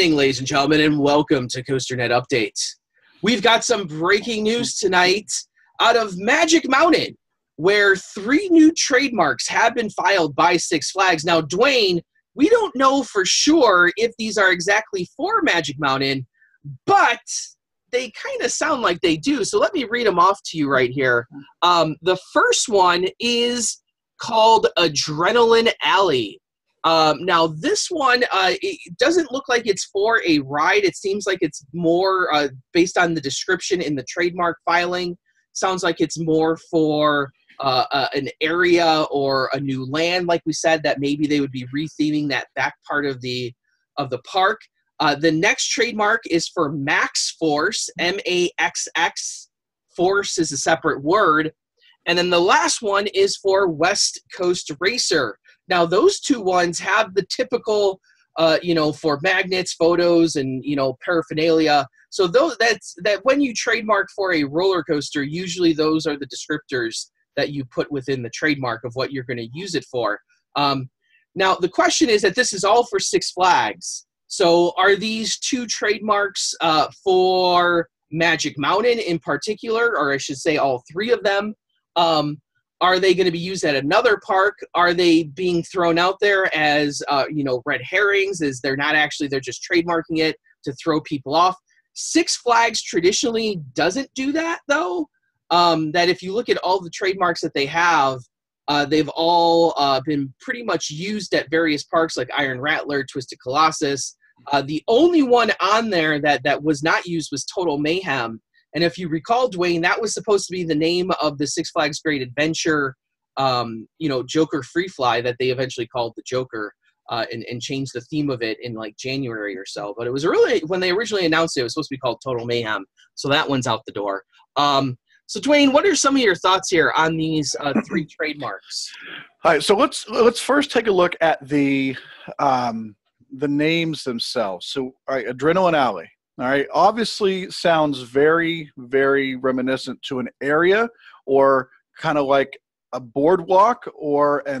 evening, ladies and gentlemen, and welcome to COASTER-net Updates. We've got some breaking news tonight out of Magic Mountain, where 3 new trademarks have been filed by Six Flags. Now, Dwayne, we don't know for sure if these are exactly for Magic Mountain, but they kind of sound like they do. So let me read them off to you right here. The first one is called Adrenaline Alley. Now, this one, it doesn't look like it's for a ride. It seems like it's more based on the description in the trademark filing. Sounds like it's more for an area or a new land, like we said, that maybe they would be retheming that back part of the park. The next trademark is for Max Force, M-A-X-X. Force is a separate word. And then the last one is for West Coast Racer. Now, those 2 ones have the typical, for magnets, photos, and, paraphernalia. So that when you trademark for a roller coaster, usually those are the descriptors that you put within the trademark of what you're going to use it for. Now, the question is that this is all for Six Flags. So are these 2 trademarks for Magic Mountain in particular, or I should say all 3 of them? Are they going to be used at another park? Are they being thrown out there as, red herrings? They're just trademarking it to throw people off? Six Flags traditionally doesn't do that, though. That if you look at all the trademarks that they have, they've all been pretty much used at various parks like Iron Rattler, Twisted Colossus. The only one on there that was not used was Total Mayhem. And if you recall, Dwayne, that was supposed to be the name of the Six Flags Great Adventure, Joker Free Fly that they eventually called the Joker and changed the theme of it in like January or so. But it was really, when they originally announced it, it was supposed to be called Total Mayhem. So that one's out the door. So Dwayne, what are some of your thoughts here on these 3 trademarks? All right, so let's first take a look at the names themselves. So, all right, Adrenaline Alley. All right, obviously sounds very, very reminiscent to an area or kind of like a boardwalk or I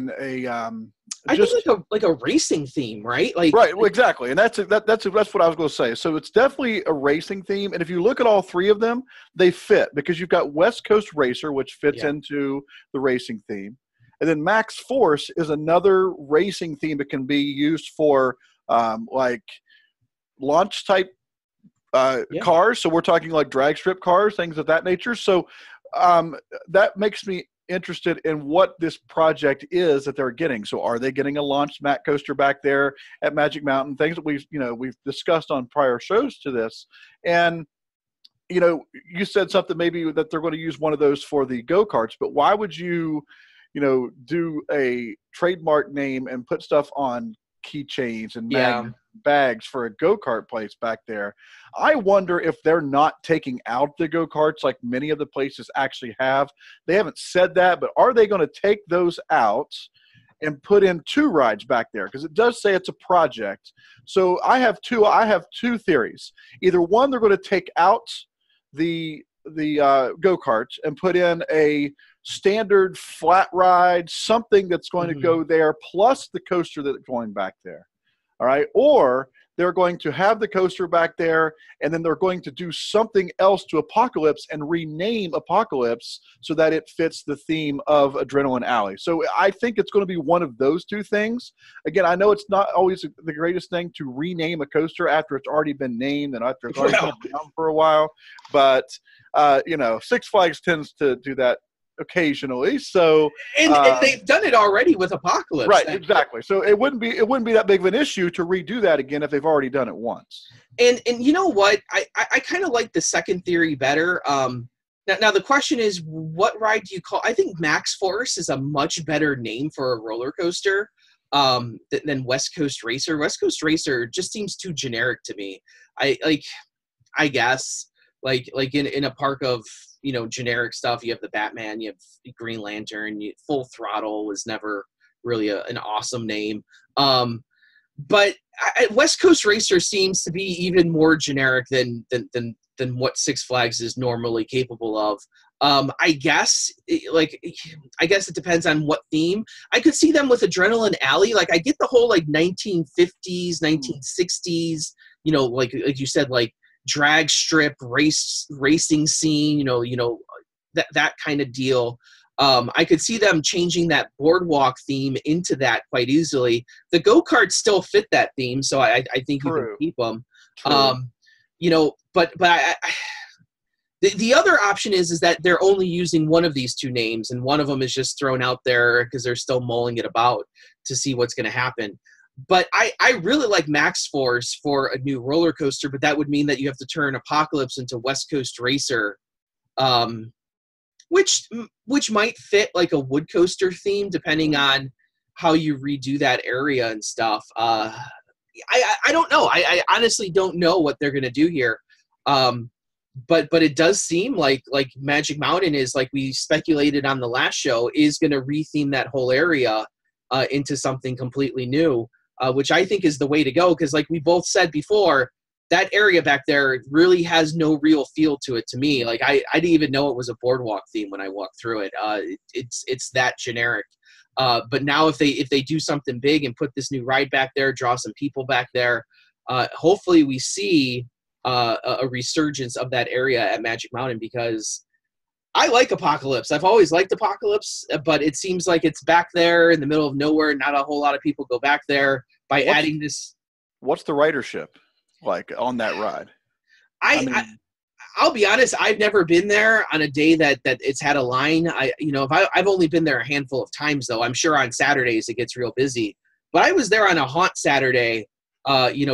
think like a racing theme, right? Right, exactly, and that's what I was going to say. So it's definitely a racing theme, and if you look at all 3 of them, they fit because you've got West Coast Racer, which fits into the racing theme, and then Max Force is another racing theme that can be used for like launch type cars. So we're talking like drag strip cars, things of that nature. So that makes me interested in what this project is that they're getting. So are they getting a launched mat coaster back there at Magic Mountain? Things that we've discussed on prior shows to this. And you said something maybe that they're going to use one of those for the go-karts, but why would you do a trademark name and put stuff on keychains and bags for a go-kart place back there? I wonder if they're not taking out the go-karts like many of the places actually have. They haven't said that, but are they going to take those out and put in 2 rides back there? Because it does say it's a project. So I have two theories. Either one, they're going to take out the go-karts and put in a standard flat ride, something that's going to go there, plus the coaster that's going back there. All right. Or they're going to have the coaster back there, and then they're going to do something else to Apocalypse and rename Apocalypse so that it fits the theme of Adrenaline Alley. So I think it's going to be one of those 2 things. Again, I know it's not always the greatest thing to rename a coaster after it's already been named and after it's already been around for a while, but Six Flags tends to do that occasionally. So and they've done it already with Apocalypse, right? Exactly. So it wouldn't be that big of an issue to redo that again if they've already done it once. And you know what? I kind of like the second theory better. Now the question is, what ride do you call? I think Max Force is a much better name for a roller coaster than West Coast Racer. West Coast Racer just seems too generic to me. I guess like in a park of generic stuff, you have the Batman, you have Green Lantern, Full Throttle was never really an awesome name. But West Coast Racer seems to be even more generic than what Six Flags is normally capable of. I guess it depends on what theme. I could see them with Adrenaline Alley. Like, I get the whole 1950s, 1960s, like you said, like drag strip racing scene, that kind of deal. I could see them changing that boardwalk theme into that quite easily. The go-karts still fit that theme, so I think you can keep them. But the other option is that they're only using one of these two names, and one of them is just thrown out there because they're still mulling it about to see what's going to happen. But I really like Max Force for a new roller coaster, but that would mean that you have to turn Apocalypse into West Coast Racer, which might fit like a wood coaster theme depending on how you redo that area and stuff. I don't know. I honestly don't know what they're going to do here. But it does seem like Magic Mountain is, like we speculated on the last show, is going to retheme that whole area into something completely new, which I think is the way to go. Because like we both said before, that area back there really has no real feel to it to me. Like I didn't even know it was a boardwalk theme when I walked through it. It's that generic. But now if they do something big and put this new ride back there, draw some people back there, hopefully we see a resurgence of that area at Magic Mountain, because I like Apocalypse. I've always liked Apocalypse, but it seems like it's back there in the middle of nowhere. Not a whole lot of people go back there by adding this. What's the ridership like on that ride? I'll be honest, I've never been there on a day that it's had a line. I've only been there a handful of times, though. I'm sure on Saturdays it gets real busy. But I was there on a haunt Saturday,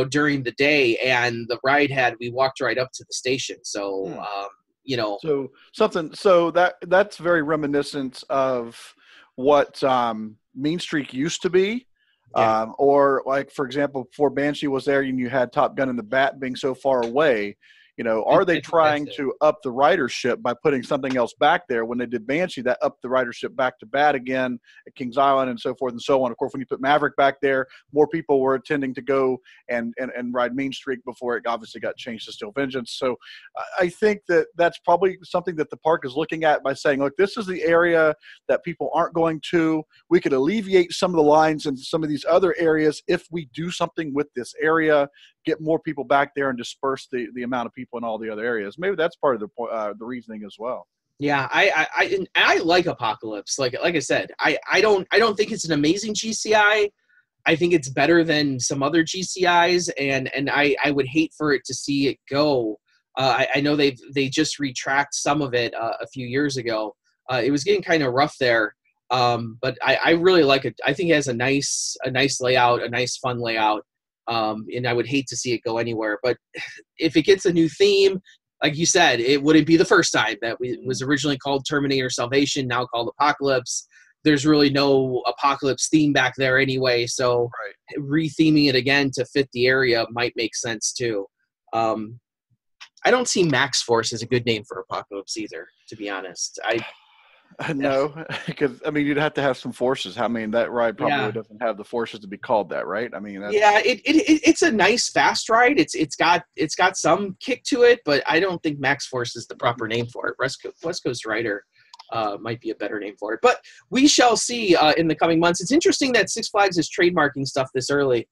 during the day, and the ride we walked right up to the station. So, So that's very reminiscent of what Mean Streak used to be. Yeah. Or like, for example, before Banshee was there and you had Top Gun and the Bat being so far away, are they trying to up the ridership by putting something else back there? When they did Banshee, that upped the ridership back to Bat again at Kings Island and so forth and so on. Of course, when you put Maverick back there, more people were intending to go and ride Mean Streak before it obviously got changed to Steel Vengeance. So I think that's probably something that the park is looking at by saying, look, this is the area that people aren't going to. We could alleviate some of the lines in some of these other areas if we do something with this area, get more people back there and disperse the amount of people in all the other areas. Maybe that's part of the reasoning as well. Yeah, I like Apocalypse. Like I said, I don't think it's an amazing GCI. I think it's better than some other GCIs, and I would hate for it to see it go. I know they just retract some of it a few years ago. It was getting kind of rough there, but I really like it. I think it has a nice layout, a nice fun layout. And I would hate to see it go anywhere. But if it gets a new theme, like you said, it wouldn't be the first time. That it was originally called Terminator Salvation, now called Apocalypse. There's really no Apocalypse theme back there anyway, so retheming it again to fit the area might make sense too. I don't see Max Force as a good name for Apocalypse either, to be honest. No, because you'd have to have some forces. That ride probably doesn't have the forces to be called that, right? It's a nice fast ride. It's got some kick to it, but I don't think Max Force is the proper name for it. West Coast Rider might be a better name for it, but we shall see in the coming months. It's interesting that Six Flags is trademarking stuff this early.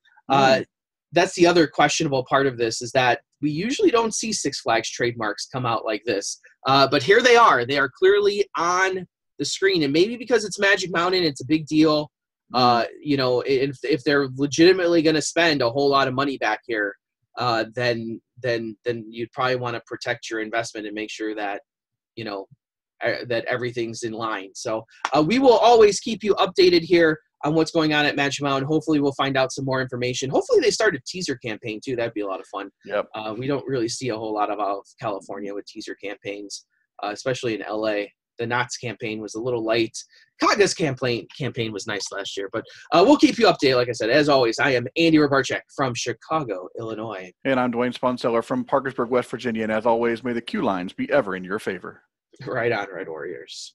That's the other questionable part of this, is that we usually don't see Six Flags trademarks come out like this. But here they are. They are clearly on the screen. And maybe because it's Magic Mountain, it's a big deal. If they're legitimately going to spend a whole lot of money back here, then you'd probably want to protect your investment and make sure that, that everything's in line. So we will always keep you updated here on what's going on at Magic Mountain. Hopefully we'll find out some more information. Hopefully they start a teaser campaign too. That'd be a lot of fun. Yep. We don't really see a whole lot of California with teaser campaigns, especially in LA. The Knott's campaign was a little light. Kaga's campaign was nice last year, but we'll keep you updated. Like I said, as always, I am Andy Robarczyk from Chicago, Illinois. And I'm Dwayne Sponseller from Parkersburg, West Virginia. And as always, may the Q lines be ever in your favor. Right on, Red Warriors.